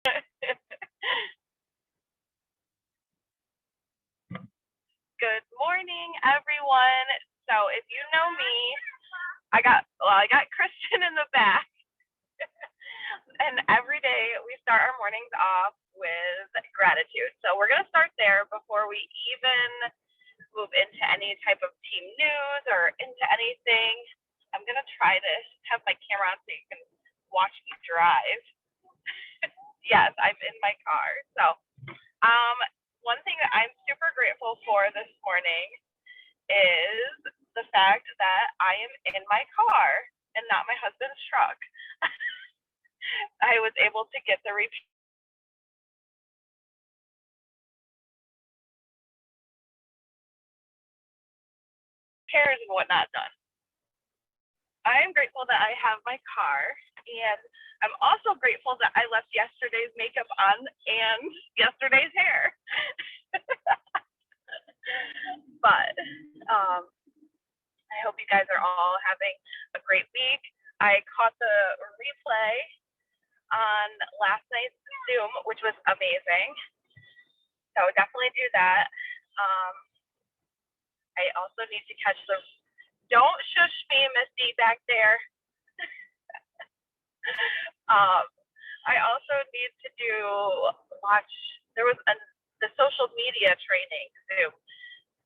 Good morning, everyone. So, if you know me, I got Kristen in the back, and every day we start our mornings off with gratitude. So, we're gonna start there before we even move into any type of team news or into anything. I'm gonna try to have my camera on so you can watch me drive. Yes, I'm in my car. So, um, one thing that I'm super grateful for this morning is the fact that I am in my car and not my husband's truck. I was able to get the repairs and whatnot done. I am grateful that I have my car, and I'm also grateful that I left yesterday's makeup on and yesterday's hair. But I hope you guys are all having a great week. I caught the replay on last night's Zoom, which was amazing. So definitely do that. Um, I also need to catch the. Don't shush me, Misty, back there. um, I also need to watch. There was the social media training Zoom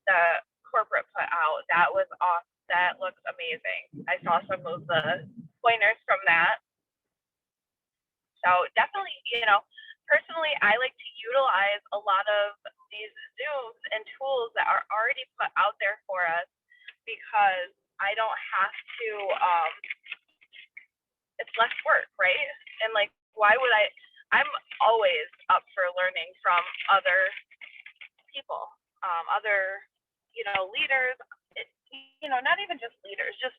the corporate put out. That was awesome. That looks amazing. I saw some of the pointers from that. So definitely, personally, I like to utilize a lot of these Zooms and tools that are already put out there for us because I don't have to. It's less work, right? And like, why would I? I'm always up for learning from other people, other, leaders. It, not even just leaders, just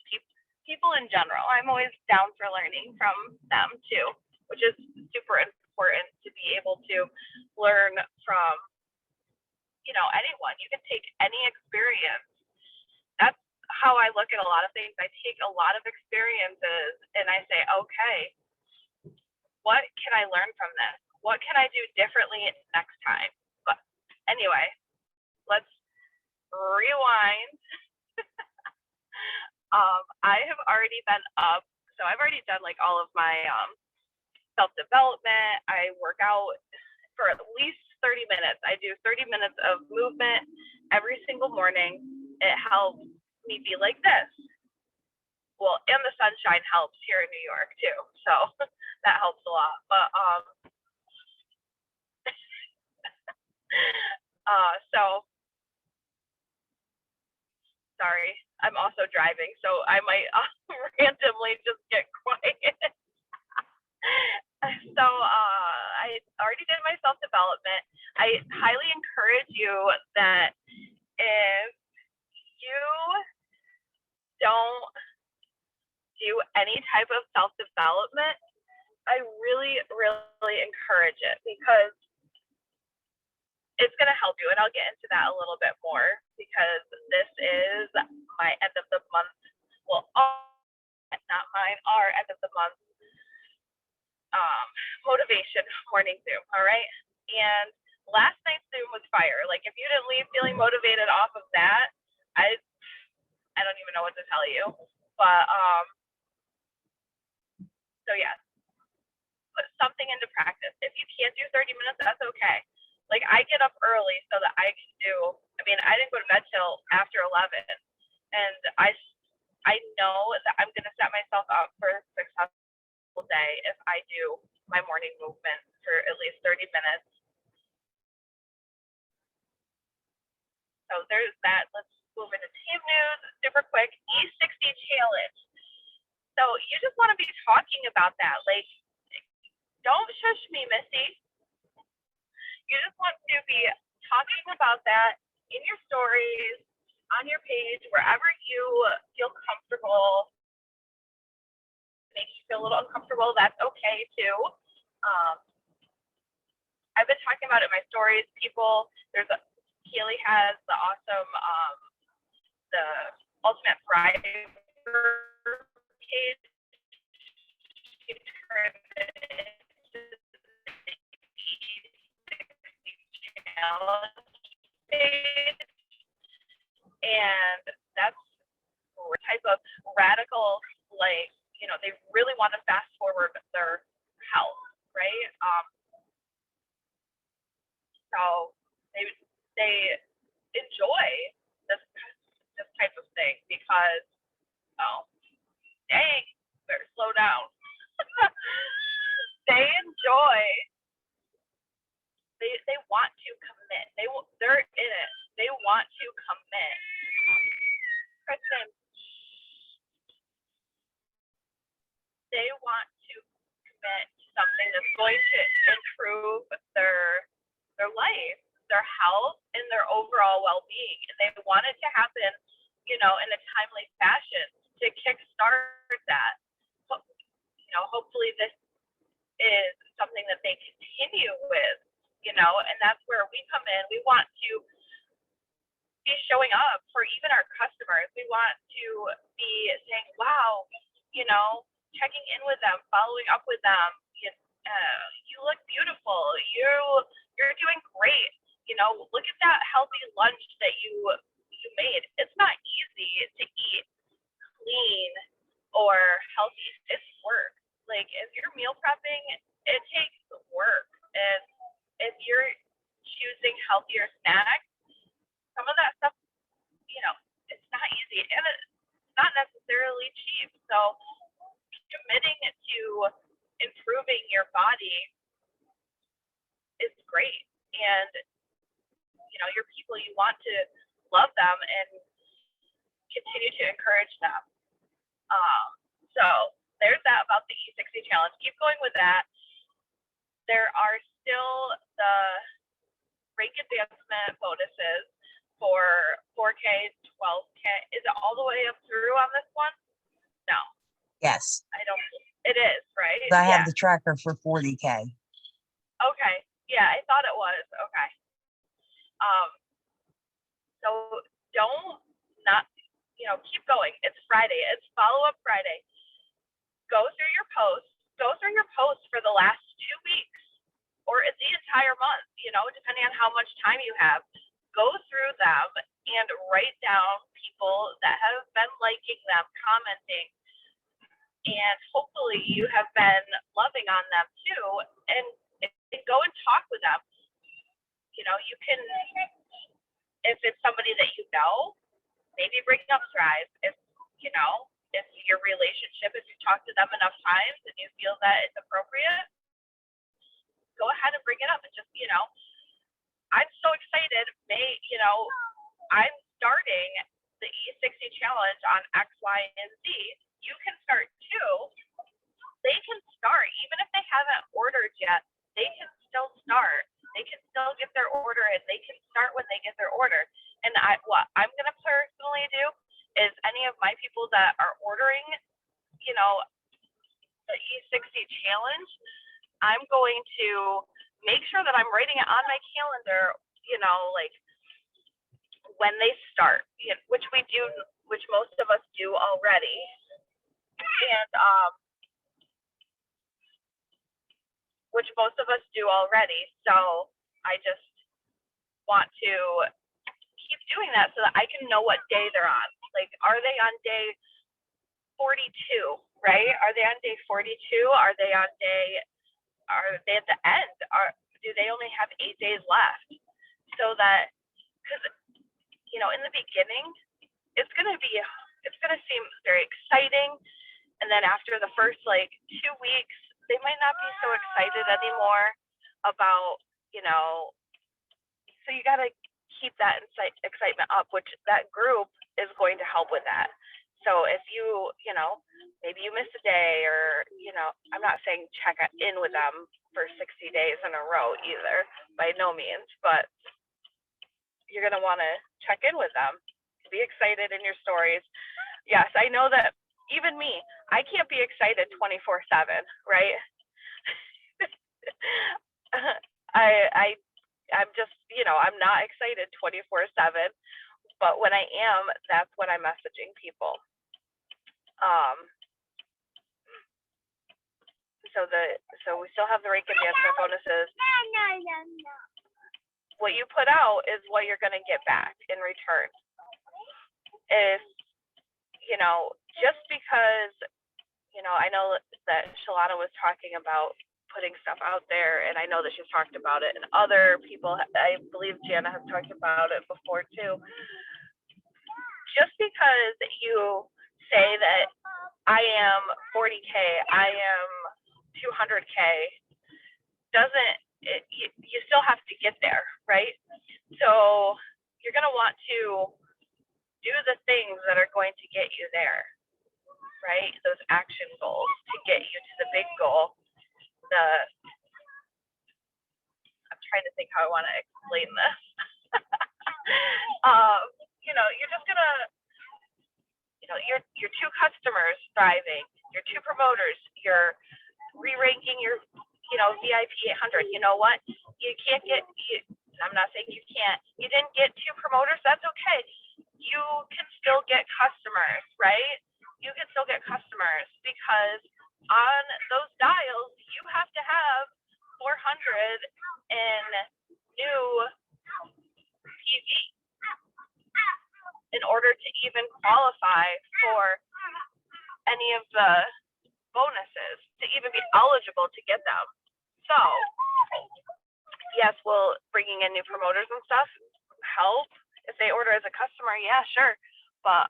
people in general. I'm always down for learning from them too, which is super important to be able to learn from, anyone. You can take any experience. That's how I look at a lot of things. I take a lot of experiences and I say, okay, what can I learn from this? What can I do differently next time? But anyway, let's rewind. I have already been up, so I've already done like all of my self development. I work out for at least 30 minutes. I do 30 minutes of movement every single morning. It helps me be like this. Well, and the sunshine helps here in New York too, so that helps a lot. But so sorry, I'm also driving, so I might randomly just get quiet. So I already did my self development. I highly encourage you that if you don't do any type of self development, I really, really encourage it because it's going to help you. And I'll get into that a little bit more because this is my end of the month. Well, not mine, our end of the month motivation morning Zoom. All right. And last night's Zoom was fire. Like, if you didn't leave feeling motivated off of that, I don't even know what to tell you. But so yeah, put something into practice. If you can't do 30 minutes, that's okay. Like, I get up early so that I can do. I mean, I didn't go to bed till after 11, and I know that I'm gonna set myself up for a successful day if I do my morning movement for at least 30 minutes. So there's that. Let's move into team news super quick. E60 challenge. So you just want to be talking about that. Like, don't shush me, Missy. You just want to be talking about that in your stories, on your page, wherever you feel comfortable. Makes you feel a little uncomfortable, that's okay too. I've been talking about it in my stories. Keely has the awesome, the Ultimate Thriver page. She turned it into challenge stage, and that's a type of radical, like, they really want to fast forward their health, right? So they enjoy this type of thing because, oh, dang, better slow down. They enjoy. They want to commit. They're in it. They want to commit. Kristen, they want to commit to something that's going to improve their life, their health, and their overall well-being. And they want it to happen, in a timely fashion to kickstart that. Hopefully this is something that they continue with, and that's where we come in. We want to be showing up for even our customers. We want to be saying, wow, checking in with them, following up with them. You look beautiful. You're doing great. Look at that healthy lunch that you made. It's not easy to eat clean or healthy. It's work. Like, if you're meal prepping, it takes work. And if you're choosing healthier snacks, some of that stuff, it's not easy, and it's not necessarily cheap. So committing to improving your body is great. And, your people, you want to love them and continue to encourage them. So there's that about the E60 challenge. Keep going with that. There are still the rank advancement bonuses for 4K, 12K. Is it all the way up through on this one? No. Yes. I don't. It is, right? I have the tracker for 40K. Okay. Yeah, I thought it was. Okay. So keep going. It's Friday. It's follow-up Friday. Go through your posts. Go through your posts for the last 2 weeks or the entire month, depending on how much time you have. Go through them and write down people that have been liking them, commenting, and hopefully you have been loving on them too. And go and talk with them. You can, if it's somebody that maybe bring up Thrive. If your relationship, if you talk to them enough times and you feel that it's appropriate, go ahead and bring it up and just, I'm so excited. I'm starting the E60 challenge on X, Y, and Z. You can start too. They can start, even if they haven't ordered yet, they can still start. They can still get their order and they can start when they get their order. And what I'm going to personally do is any of my people that are ordering, the E60 challenge, I'm going to make sure that I'm writing it on my calendar, like when they start, which most of us do already. And, So I just want to keep doing that so that I can know what day they're on. Like, are they on day 42, right? Are they on day 42? Are they at the end? Do they only have 8 days left? So that, because, in the beginning, it's going to seem very exciting. And then after the first 2 weeks, they might not be so excited anymore about, so you got to keep that excitement up, which that group is going to help with that. So if you, maybe you miss a day or, I'm not saying check in with them for 60 days in a row either, by no means, but you're going to want to check in with them, be excited in your stories. Yes, I know that even me, I can't be excited 24/7, right? I'm just, I'm not excited 24/7, but when I am, that's when I'm messaging people. So we still have the rank advancement bonuses. what you put out is what you're going to get back in return. If, just because, I know that Shalana was talking about putting stuff out there, and I know that she's talked about it, and other people, I believe Jana has talked about it before too. Just because you say that I am 40K, I am 200K, you still have to get there, right? So you're going to want to do the things that are going to get you there, right? Those action goals to get you to the big goal. I'm trying to think how I want to explain this. You're just going to, your 2 customers thriving, your 2 promoters, you're re-ranking your, VIP 800. You know what? You can't I'm not saying you can't. You didn't get 2 promoters. That's okay. You can still get customers, right? You can still get customers because on those dials, you have to have 400 in new PV in order to even qualify for any of the bonuses, to even be eligible to get them. So, yes, will bringing in new promoters and stuff help? If they order as a customer, yeah, sure. But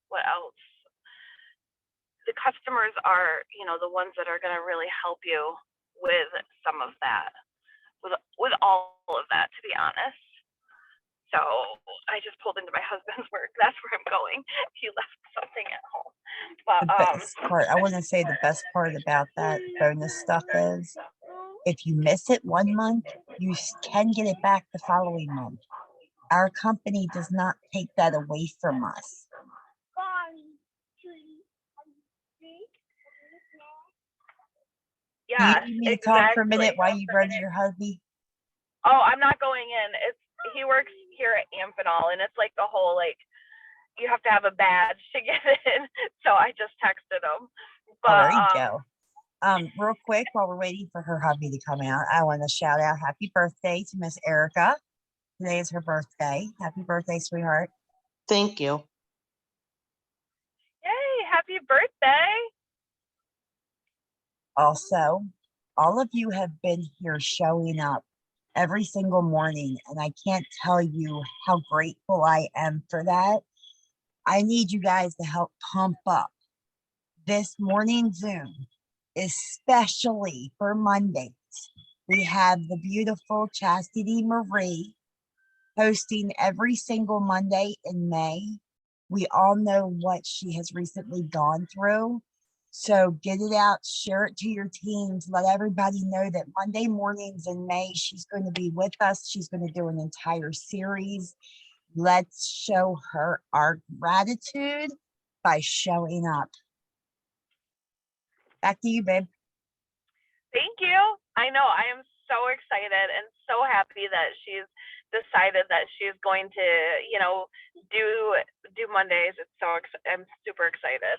what else? The customers are, the ones that are going to really help you with some of that, with all of that, to be honest. So I just pulled into my husband's work. That's where I'm going. He left something at home. But The best part, I want to say the best part about that bonus stuff is if you miss it one month, you can get it back the following month. Our company does not take that away from us. Yeah, Do you need me to talk for a minute while you run to your hubby? Oh, I'm not going in. He works here at Amphenol, and it's like the whole, you have to have a badge to get in. So I just texted him. But, there you go. Real quick, while we're waiting for her hubby to come out, I want to shout out happy birthday to Miss Erica. Today is her birthday. Happy birthday, sweetheart. Thank you. Yay, happy birthday. Also, all of you have been here showing up every single morning, and I can't tell you how grateful I am for that. I need you guys to help pump up this morning Zoom, especially for Mondays. We have the beautiful Chastity Marie hosting every single Monday in May. We all know what she has recently gone through. So get it out, share it to your teams, let everybody know that Monday mornings in May, she's going to be with us. She's going to do an entire series. Let's show her our gratitude by showing up. Back to you, babe. Thank you. I know, I am so excited and so happy that she's decided that she's going to, do Mondays. I'm super excited.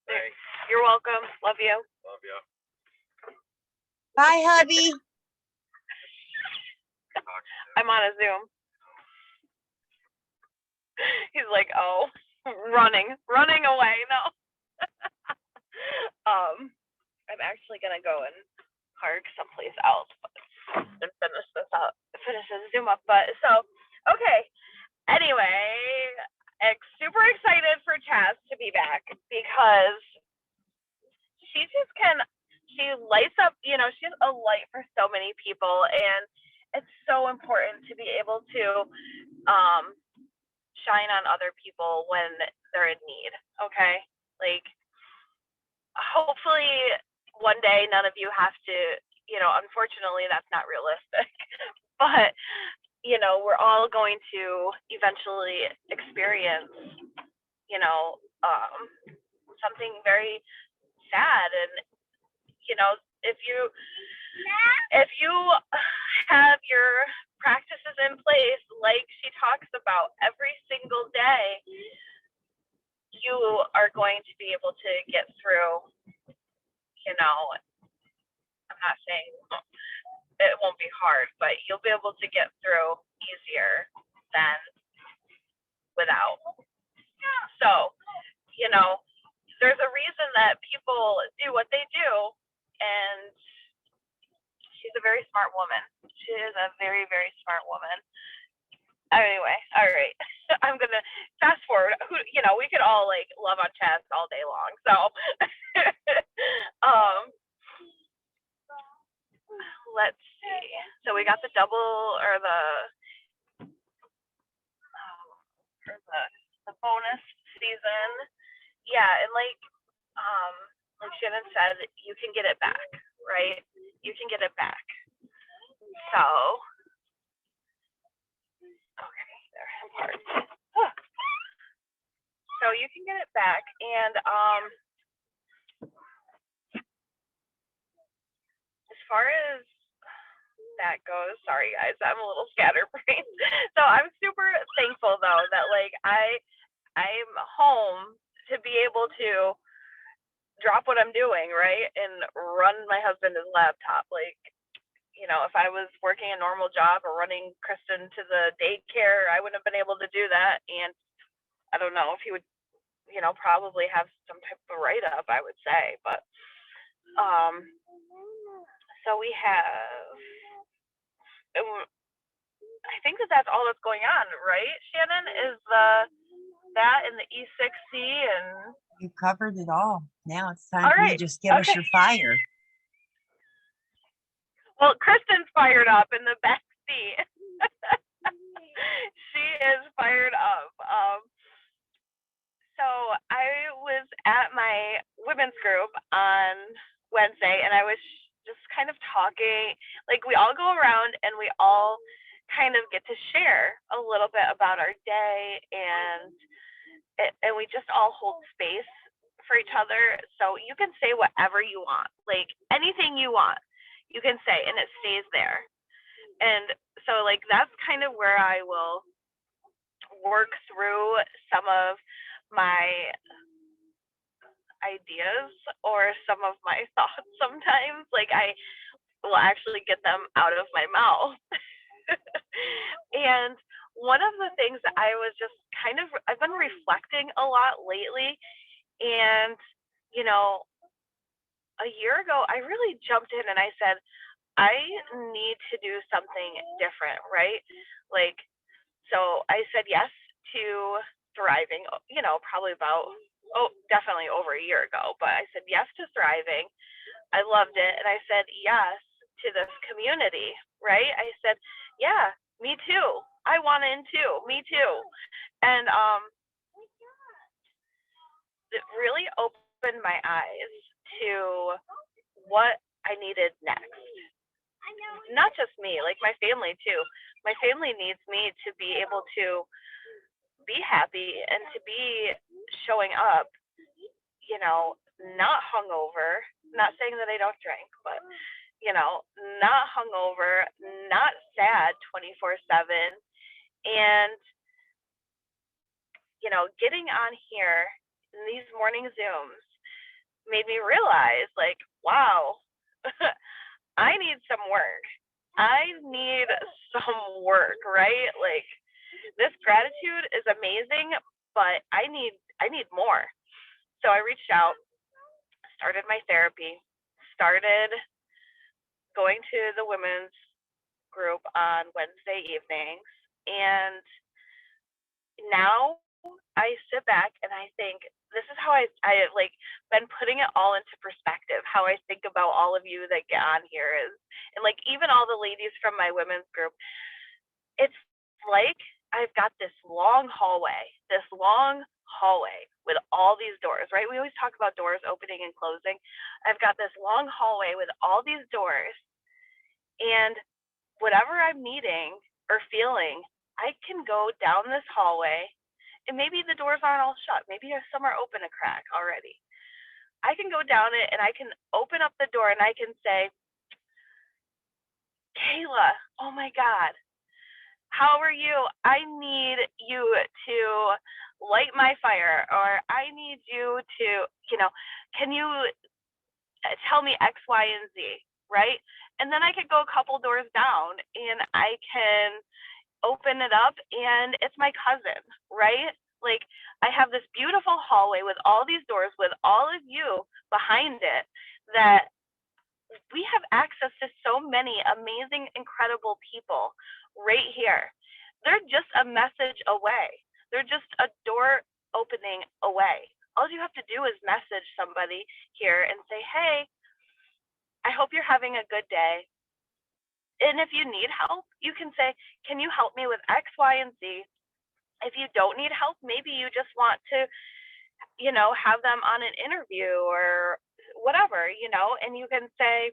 Thanks. You're welcome. Love you. Love you. Bye, hubby. I'm on a Zoom. He's like, oh, running away. No. I'm actually gonna go and park someplace else and finish this Zoom up. But so, okay. Anyway, super excited for Chaz to be back because she lights up, she's a light for so many people, and it's so important to be able to shine on other people when they're in need. Okay, hopefully one day none of you have to, unfortunately that's not realistic, but we're all going to eventually experience, something very sad. And, if you have your practices in place, like she talks about every single day, you are going to be able to get through, I'm not saying it won't be hard, but you'll be able to get through easier than without. So, there's a reason that people do what they do, and she's a very smart woman. She is a very, very smart woman. Anyway, all right. I'm gonna fast forward. We could all love on chess all day long. So, let's see. So we got the double or the bonus season. Yeah, and like Shannon said, you can get it back, right? You can get it back. So, okay, there, I'm hard. So you can get it back, and as far as that goes, sorry guys, I'm a little scatterbrained. So I'm super thankful though that I'm home to be able to drop what I'm doing, right, and run my husband's laptop. If I was working a normal job or running Kristen to the daycare, I wouldn't have been able to do that. And I don't know if he would, probably have some type of write-up, I would say. But so we have, I think that's all that's going on, right, Shannon? Is that in the E6C and you covered it all. Now it's time for you to just give us your fire. Well, Kristen's fired up in the back seat. She is fired up. So I was at my women's group on Wednesday, and I was just kind of talking. We all go around and we all kind of get to share a little bit about our day, and we just all hold space for each other. So you can say whatever you want, anything you want, you can say, and it stays there. And so that's kind of where I will work through some of my ideas or some of my thoughts sometimes. I will actually get them out of my mouth. And one of the things that I was just I've been reflecting a lot lately, and a year ago I really jumped in and I said, I need to do something different, right? So I said yes to thriving, probably about, definitely over a year ago, but I said yes to thriving. I loved it. And I said yes to this community, right? I said, yeah, me too. I want in too. Me too. And it really opened my eyes to what I needed next. Not just me, my family too. My family needs me to be able to be happy and to be showing up, not hungover. Not saying that I don't drink, but not hungover, not sad 24/7, and getting on here in these morning Zooms made me realize, wow, I need some work. I need some work, right? This gratitude is amazing, but I need more. So I reached out, started my therapy, started going to the women's group on Wednesday evenings, and now I sit back and I think, this is how I been putting it all into perspective. How I think about all of you that get on here is, and even all the ladies from my women's group, it's I've got this long hallway with all these doors, right? We always talk about doors opening and closing. I've got this long hallway with all these doors, and whatever I'm needing or feeling, I can go down this hallway, and maybe the doors aren't all shut. Maybe some are open a crack already. I can go down it and I can open up the door and I can say, Kayla, oh my God, how are you? I need you to light my fire, or I need you to, can you tell me X, Y, and Z, right? And then I could go a couple doors down and I can open it up and it's my cousin, right? Like I have this beautiful hallway with all these doors with all of you behind it that we have access to so many amazing, incredible people right here. They're just a message away. They're just a door opening away. All you have to do is message somebody here and say, hey, I hope you're having a good day. And if you need help, you can say, can you help me with X, Y, and Z? If you don't need help, maybe you just want to, have them on an interview or whatever, and you can say,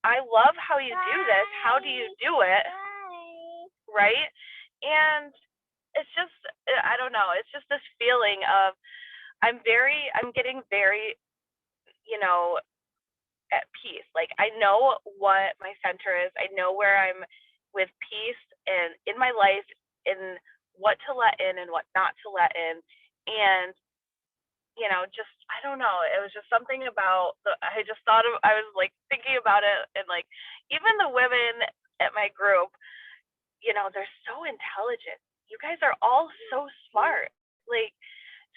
I love how you do this. How do you do it? Right? And it's just, I don't know, it's just this feeling of I'm getting very, at peace. Like I know what my center is. I know where I'm with peace and in my life, in what to let in and what not to let in. And just I don't know. It was just something about I just thought of I was like thinking about it, and like even the women at my group, they're so intelligent. You guys are all so smart. Like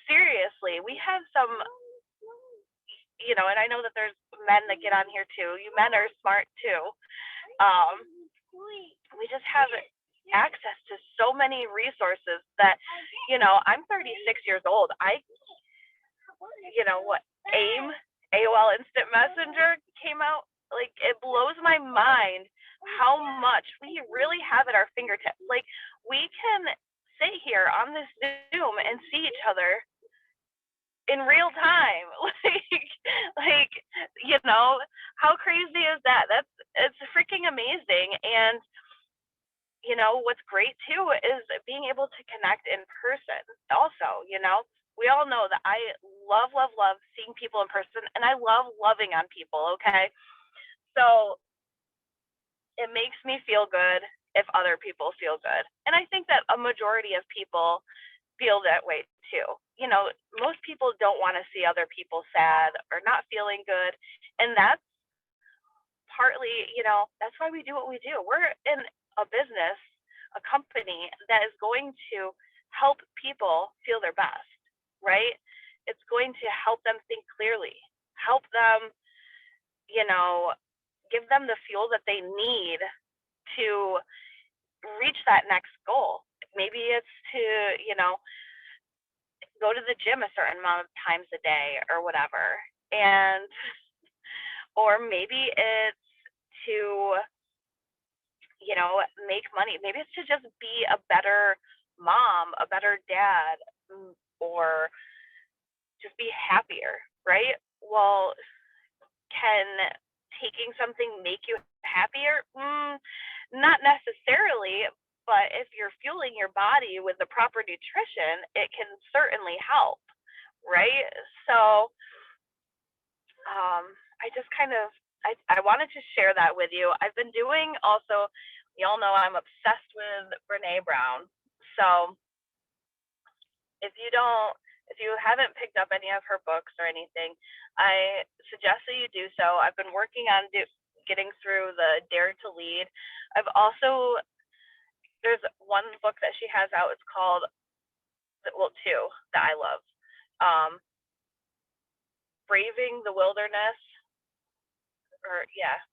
seriously, we have some, and I know that there's men that get on here too. You men are smart too. Um, we just have access to so many resources that, I'm 36 years old. What AIM, AOL Instant Messenger came out. Like it blows my mind how much we really have at our fingertips. Like we can sit here on this Zoom and see each other in real time. like how crazy is that? It's freaking amazing. And what's great too is being able to connect in person also. We all know that I love seeing people in person, and I love loving on people. Okay, so it makes me feel good if other people feel good, and I think that a majority of people feel that way too. Most people don't want to see other people sad or not feeling good, and that's partly, that's why we do what we do. We're in a business, a company that is going to help people feel their best, right? It's going to help them think clearly, help them, give them the fuel that they need to reach that next goal. Maybe it's to, go to the gym a certain amount of times a day or whatever. And, or maybe it's to, make money. Maybe it's to just be a better mom, a better dad, or just be happier, right? Well, can taking something make you happier? Not necessarily, but if you're fueling your body with the proper nutrition, it can certainly help, right? So I just kind of I wanted to share that with you. I've been doing also, y'all know I'm obsessed with Brene Brown. So if you haven't picked up any of her books or anything, I suggest that you do so. I've been working on getting through the Dare to Lead. There's one book that she has out. It's called, well, two that I love. Braving the Wilderness,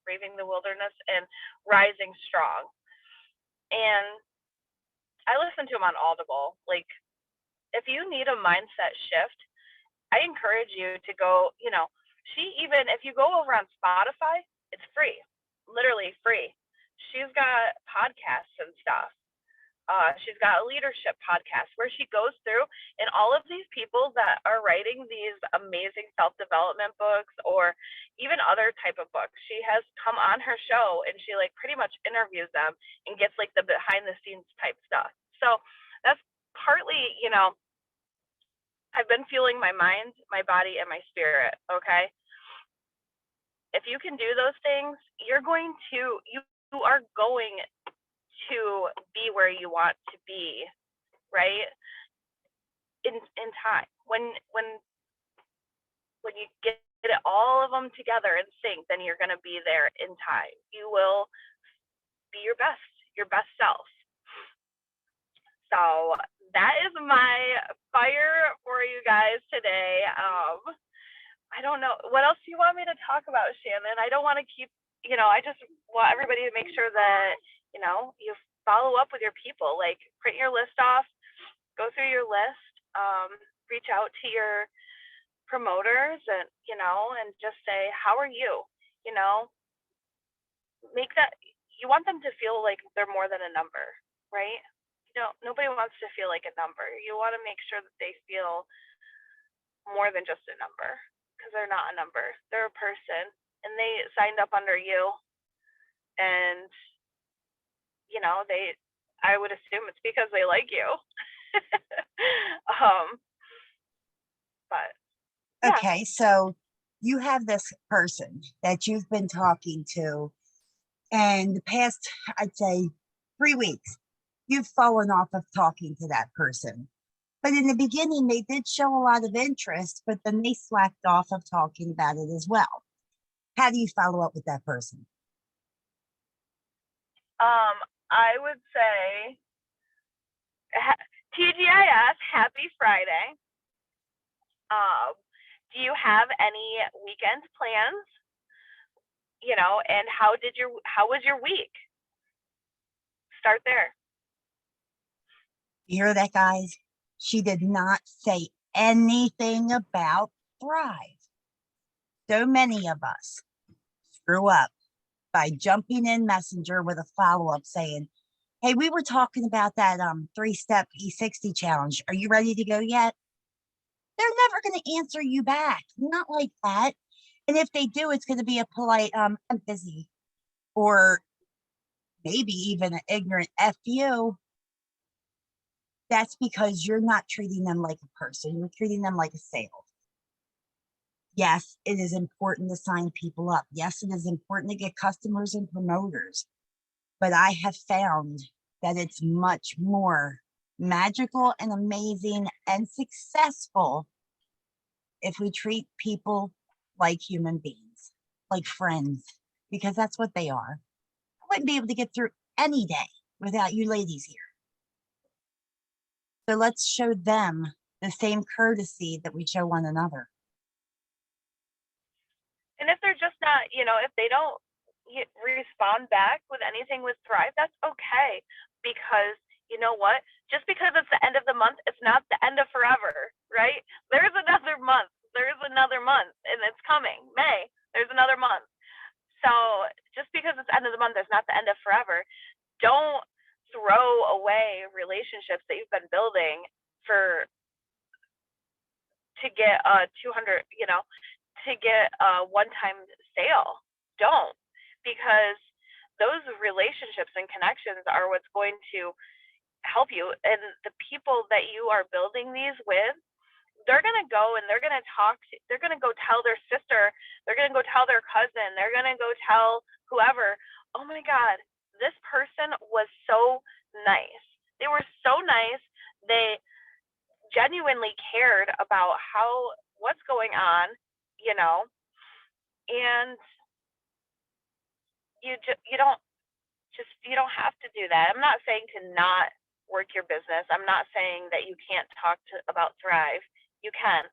Braving the Wilderness, and Rising Strong. And I listen to them on Audible. Like, if you need a mindset shift, I encourage you to go, if you go over on Spotify, it's free, literally free. She's got podcasts and stuff. She's got a leadership podcast where she goes through and all of these people that are writing these amazing self-development books or even other type of books. She has come on her show and she like pretty much interviews them and gets like the behind the scenes type stuff. So that's partly, I've been fueling my mind, my body, and my spirit. Okay. If you can do those things, you are going to be where you want to be, right? In time. When you get all of them together in sync, then you're going to be there in time. You will be your best self. So that is my fire for you guys today. I don't know what else do you want me to talk about, Shannon. I don't want to keep, I just want everybody to make sure that you follow up with your people. Like, print your list off, go through your list, reach out to your promoters, and just say, how are you? Make that, you want them to feel like they're more than a number, right? Nobody wants to feel like a number. You want to make sure that they feel more than just a number, because they're not a number. They're a person, and they signed up under you, and I would assume it's because they like you. But yeah. Okay, so you have this person that you've been talking to, and the past, I'd say, 3 weeks, you've fallen off of talking to that person. But in the beginning, they did show a lot of interest, but then they slacked off of talking about it as well. How do you follow up with that person? I would say TGIF, happy Friday. Do you have any weekend plans? And how was your week? Start there. You hear that, guys? She did not say anything about Thrive. So many of us screw up by jumping in Messenger with a follow-up saying, hey, we were talking about that 3-step E60 challenge. Are you ready to go yet? They're never going to answer you back. Not like that. And if they do, it's going to be a polite, I'm busy. Or maybe even an ignorant F you. That's because you're not treating them like a person. You're treating them like a sale. Yes, it is important to sign people up. Yes, it is important to get customers and promoters. But I have found that it's much more magical and amazing and successful if we treat people like human beings, like friends, because that's what they are. I wouldn't be able to get through any day without you ladies here. So let's show them the same courtesy that we show one another. And if they're just not, if they don't respond back with anything with Thrive, that's okay. Because you know what? Just because it's the end of the month, it's not the end of forever, right? There's another month. There's another month, and it's coming. May, there's another month. So just because it's the end of the month, it's not the end of forever. Don't throw away relationships that you've been building to get a 200, to get a one-time sale. Don't, because those relationships and connections are what's going to help you. And the people that you are building these with, they're going to go and they're going to they're going to go tell their sister, they're going to go tell their cousin, they're going to go tell whoever, oh my God, this person was so nice. They were so nice. They genuinely cared about what's going on, and you don't have to do that. I'm not saying to not work your business. I'm not saying that you can't talk about Thrive. You can,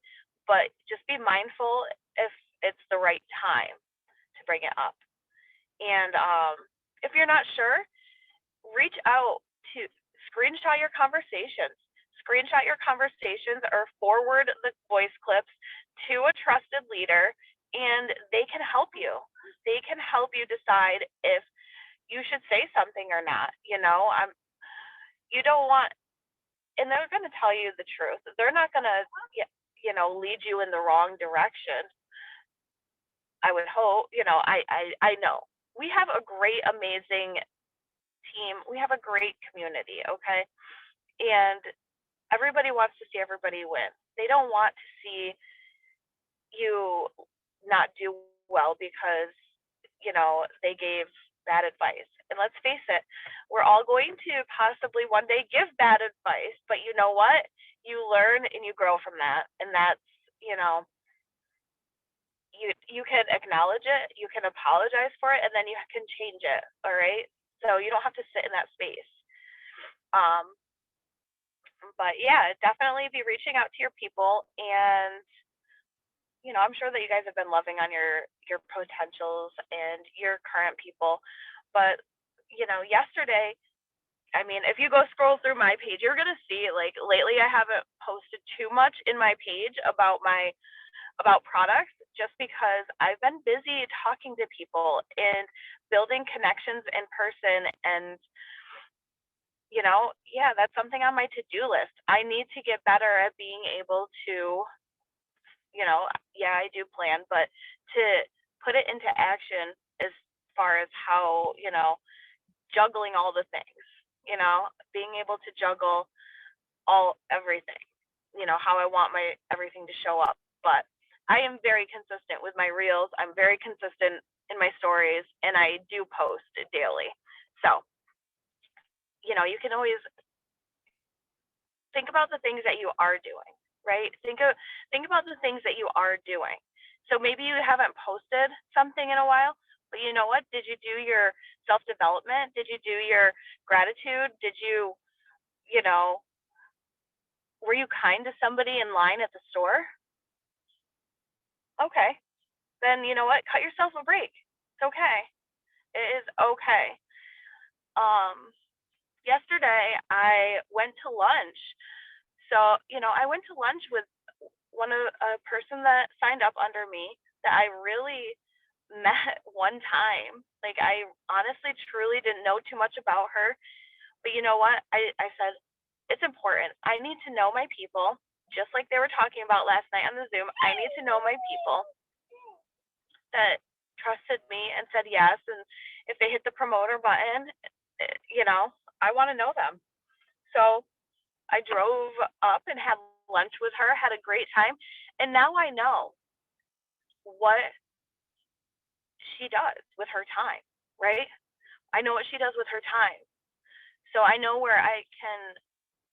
but just be mindful if it's the right time to bring it up. And if you're not sure, reach out to screenshot your conversations. Screenshot your conversations or forward the voice clips to a trusted leader, and they can help you. They can help you decide if you should say something or not. You don't want, and they're going to tell you the truth. They're not going to, lead you in the wrong direction. I would hope, I know. We have a great, amazing team. We have a great community, okay? And everybody wants to see everybody win. They don't want to see you not do well because, they gave bad advice. And let's face it, we're all going to possibly one day give bad advice, but you know what? You learn and you grow from that. And that's, you know, you can acknowledge it, you can apologize for it, and then you can change it. All right. So you don't have to sit in that space. Um, but yeah, definitely be reaching out to your people, and you know, I'm sure that you guys have been loving on your potentials and your current people. But you know, yesterday, I mean, if you go scroll through my page, you're gonna see like lately I haven't posted too much in my page about products, just because I've been busy talking to people and building connections in person. And you know, yeah, that's something on my to-do list. I need to get better at being able to, you know, yeah, I do plan, but to put it into action as far as how, you know, juggling all the things, you know, being able to juggle everything, you know, how I want my everything to show up. But I am very consistent with my reels. I'm very consistent in my stories, and I do post daily. So, you know, you can always think about the things that you are doing, right? Think about the things that you are doing. So maybe you haven't posted something in a while, but you know what? Did you do your self-development? Did you do your gratitude? Did you, you know, were you kind to somebody in line at the store? Okay. Then you know what? Cut yourself a break. It's okay. It is okay. Um, Yesterday I went to lunch. So, you know, I went to lunch with a person that signed up under me that I really met one time. Like I honestly truly didn't know too much about her. But you know what? I said, it's important. I need to know my people, just like they were talking about last night on the Zoom. I need to know my people that trusted me and said yes. And if they hit the promoter button, you know, I want to know them. So I drove up and had lunch with her, had a great time. And now I know what she does with her time, right? I know what she does with her time. So I know where I can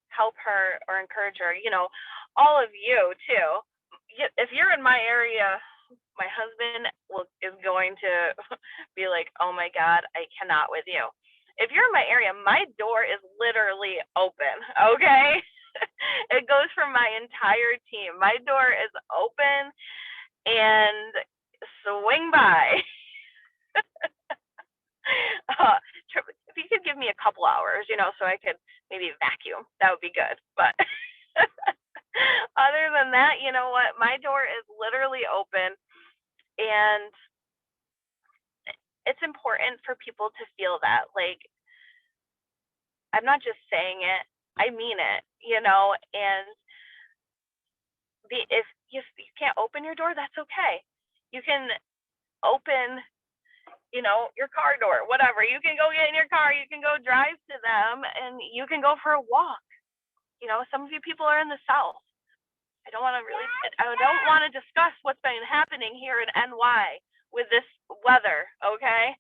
help her or encourage her. You know, all of you too. If you're in my area, my husband is going to be like, "Oh my God, I cannot with you." If you're in my area, my door is literally open. Okay, it goes for my entire team. My door is open, and swing by. If you could give me a couple hours, you know, so I could maybe vacuum, that would be good. But other than that, you know what? My door is literally open, and it's important for people to feel that. Like, I'm not just saying it, I mean it, you know, and if you can't open your door, that's okay. You can open, you know, your car door, whatever. You can go get in your car, you can go drive to them, and you can go for a walk. You know, some of you people are in the South. I don't want to discuss what's been happening here in NY with this weather, okay?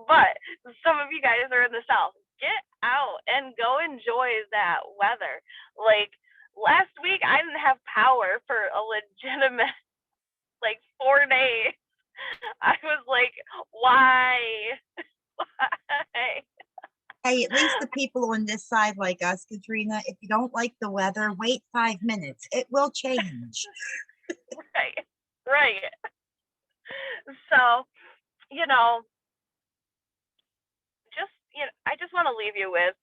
But some of you guys are in the South. Get out and go enjoy that weather. Like last week, I didn't have power for a legitimate like 4 days. I was like, why? Why? Hey, at least the people on this side like us, Katrina, if you don't like the weather, wait 5 minutes. It will change. Right. Right. So, you know, I just want to leave you with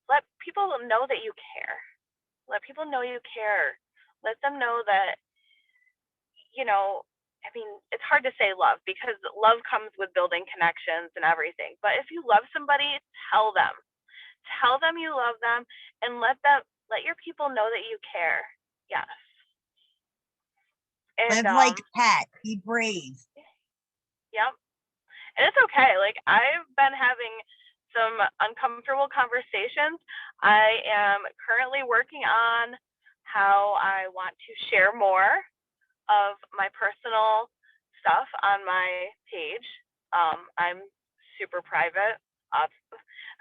let people know that you care. Let people know you care. Let them know that, you know, I mean, it's hard to say love because love comes with building connections and everything. But if you love somebody, tell them. Tell them you love them, and let your people know that you care. Yes. And Live like Pat. Be brave. yep. And it's okay. Like I've been having some uncomfortable conversations. I am currently working on how I want to share more of my personal stuff on my page. I'm super private. Uh,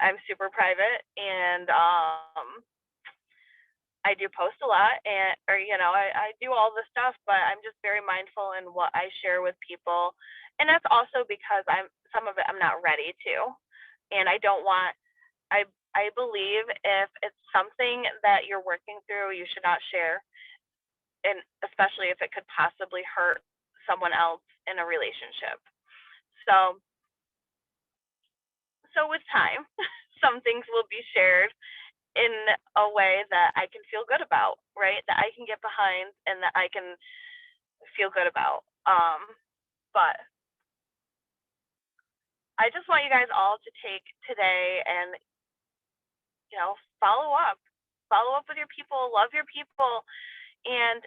I'm super private, and I do post a lot, and or I do all the stuff, but I'm just very mindful in what I share with people, and that's also because some of it I'm not ready to, and I don't want. I believe if it's something that you're working through, you should not share, and especially if it could possibly hurt someone else in a relationship. So with time, some things will be shared in a way that I can feel good about, right? That I can get behind and that I can feel good about. But I just want you guys all to take today and, follow up with your people, love your people. And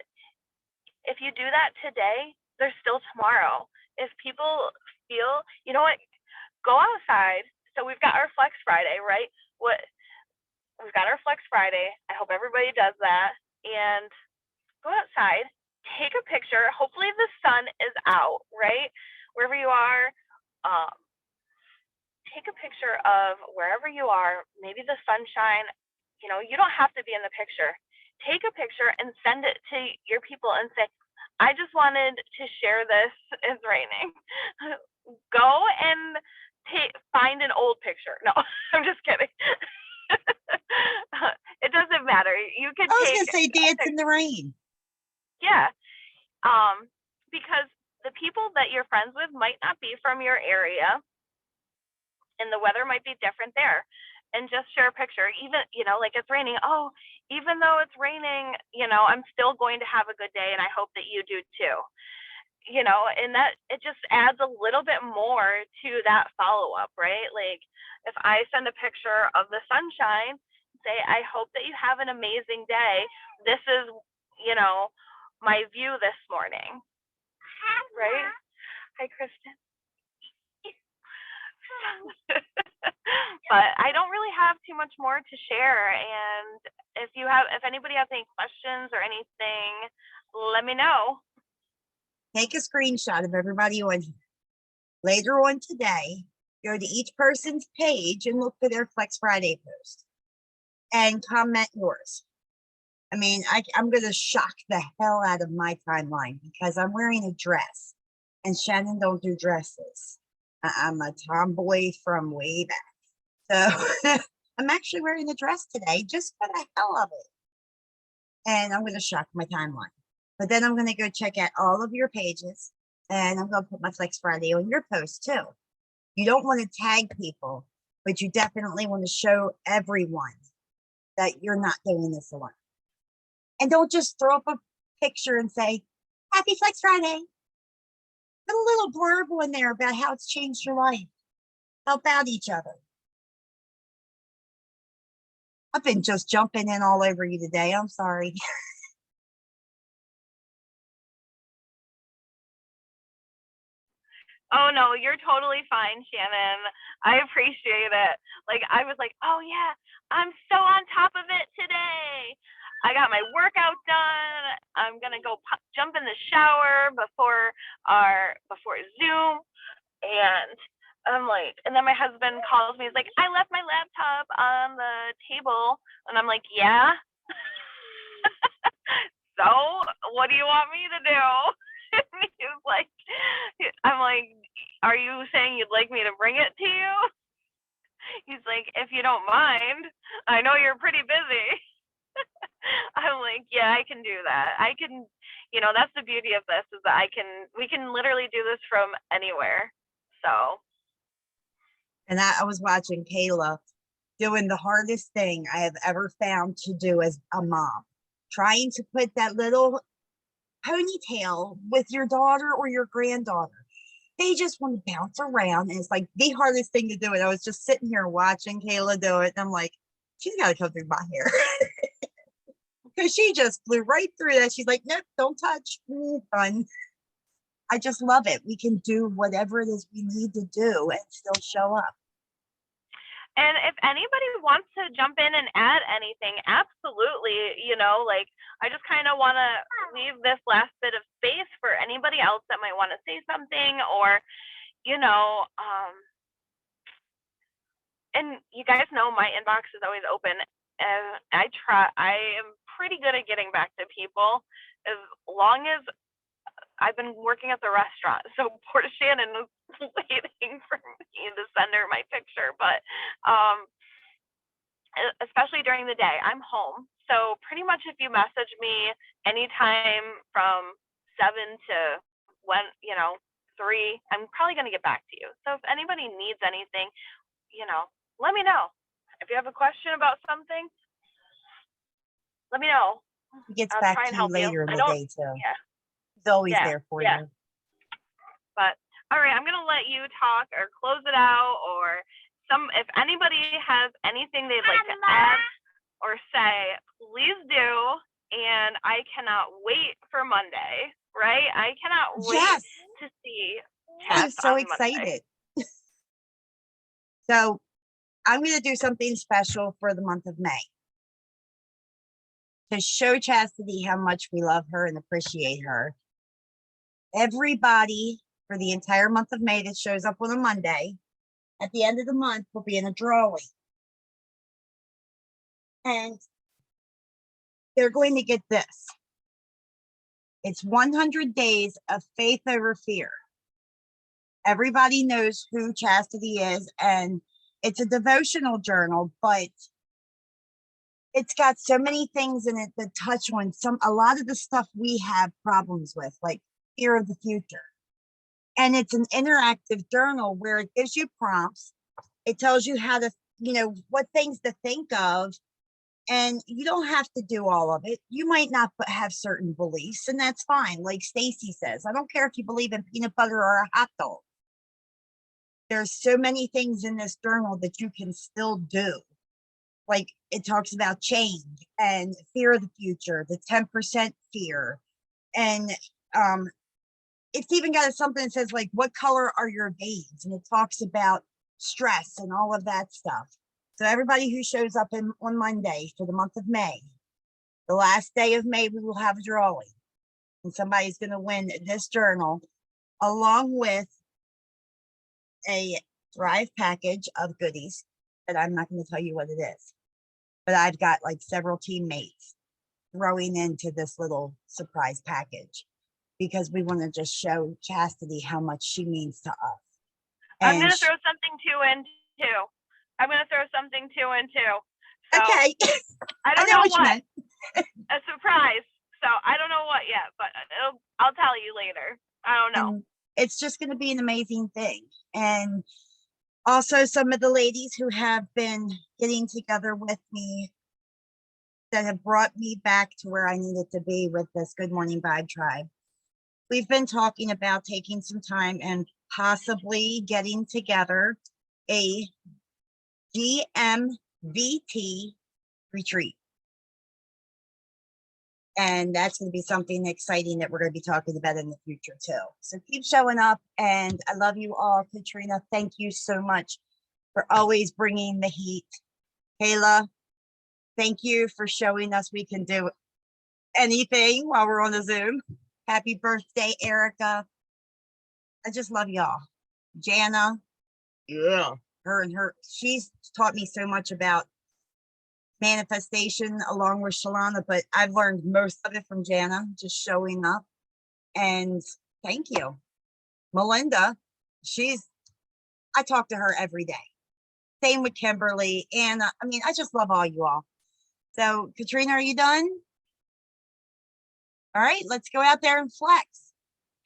if you do that today, there's still tomorrow. If people feel, you know what, go outside. So we've got our Flex Friday, right? We've got our Flex Friday. I hope everybody does that. And go outside, take a picture. Hopefully the sun is out, right? Wherever you are, um, take a picture of wherever you are, maybe the sunshine. You don't have to be in the picture. Take a picture and send it to your people and say, I just wanted to share this. It's raining. Go and find an old picture. No, I'm just kidding. It doesn't matter. You could I was take gonna say dance in the rain. Yeah. Because the people that you're friends with might not be from your area, and the weather might be different there. And just share a picture, even, like it's raining. Oh, even though it's raining, I'm still going to have a good day, and I hope that you do too. And that it just adds a little bit more to that follow up, right? Like if I send a picture of the sunshine, say, I hope that you have an amazing day. This is, my view this morning, right? Hi, Kristen. But I don't really have too much more to share. And if anybody has any questions or anything, let me know. Take a screenshot of everybody on here. Later on today, go to each person's page and look for their Flex Friday post and comment yours. I mean, I'm going to shock the hell out of my timeline because I'm wearing a dress, and Shannon don't do dresses. I'm a tomboy from way back. So I'm actually wearing a dress today just for the hell of it. And I'm going to shock my timeline. But then I'm going to go check out all of your pages, and I'm going to put my Flex Friday on your post too. You don't want to tag people, but you definitely want to show everyone that you're not doing this alone. And don't just throw up a picture and say, Happy Flex Friday. Put a little blurb in there about how it's changed your life. Help out each other. I've been just jumping in all over you today. I'm sorry. Oh no, you're totally fine, Shannon. I appreciate it. Like I was like, oh yeah, I'm so on top of it today. I got my workout done. I'm gonna go jump in the shower before Zoom, and I'm like, and then my husband calls me. He's like, I left my laptop on the table, and I'm like, yeah. So what do you want me to do? He was like, I'm like, are you saying you'd like me to bring it to you? He's like, if you don't mind. I know you're pretty busy. I'm like, yeah, I can do that. I can, that's the beauty of this, is that we can literally do this from anywhere. So. And I was watching Kayla doing the hardest thing I have ever found to do as a mom, trying to put that little ponytail with your daughter or your granddaughter. They just want to bounce around, and it's like the hardest thing to do it. I was just sitting here watching Kayla do it, and I'm like, she's got to come through my hair. Because she just flew right through that. She's like, nope, don't touch. Fun. I just love it. We can do whatever it is we need to do and still show up. And if anybody wants to jump in and add anything, absolutely, like I just kind of want to leave this last bit of space for anybody else that might want to say something, or, you know, and you guys know my inbox is always open, and I am pretty good at getting back to people as long as I've been working at the restaurant. So poor Shannon was waiting for me to send her my picture, but especially during the day, I'm home. So pretty much if you message me anytime from 7 to when, 3, I'm probably going to get back to you. So if anybody needs anything, let me know. If you have a question about something, let me know. He gets I'll back try to and you help you. later in I the don't, day too. yeah, He's always yeah, there for yeah. you. But all right, I'm gonna let you talk or close it out, or if anybody has anything they'd like to add or say, please do. And I cannot wait for Monday, right? I cannot wait Yes, to see I'm Tess so on Monday. excited. So I'm going to do something special for the month of May to show Chastity how much we love her and appreciate her. Everybody for the entire month of May that shows up on a Monday at the end of the month will be in a drawing. And they're going to get this. It's 100 days of faith over fear. Everybody knows who Chastity is, and it's a devotional journal, but it's got so many things in it that touch on a lot of the stuff we have problems with, like fear of the future. And it's an interactive journal where it gives you prompts. It tells you how to, what things to think of. And you don't have to do all of it. You might not have certain beliefs, and that's fine. Like Stacy says, I don't care if you believe in peanut butter or a hot dog. There's so many things in this journal that you can still do. Like it talks about change and fear of the future, the 10% fear. And it's even got something that says like, what color are your veins? And it talks about stress and all of that stuff. So everybody who shows up on Monday for the month of May, the last day of May, we will have a drawing. And somebody's going to win this journal along with a Thrive package of goodies that I'm not going to tell you what it is. But I've got like several teammates throwing into this little surprise package because we want to just show Chastity how much she means to us. I'm going to throw something in too. So, okay. I don't know what. You meant. A surprise. So I don't know what yet, but I'll tell you later. I don't know. And it's just going to be an amazing thing. And also some of the ladies who have been getting together with me that have brought me back to where I needed to be with this Good Morning Vibe Tribe. We've been talking about taking some time and possibly getting together a GMVT retreat. And that's going to be something exciting that we're going to be talking about in the future too. So keep showing up, and I love you all. Katrina, thank you so much for always bringing the heat. Kayla, thank you for showing us we can do anything while we're on the Zoom. Happy birthday, Erica. I just love y'all. Jana, yeah, she's taught me so much about manifestation along with Shalana, but I've learned most of it from Jana, just showing up. And thank you. Melinda, I talk to her every day. Same with Kimberly. Anna, I just love all you all. So Katrina, are you done? All right, let's go out there and flex.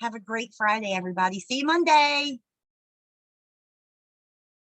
Have a great Friday, everybody. See you Monday.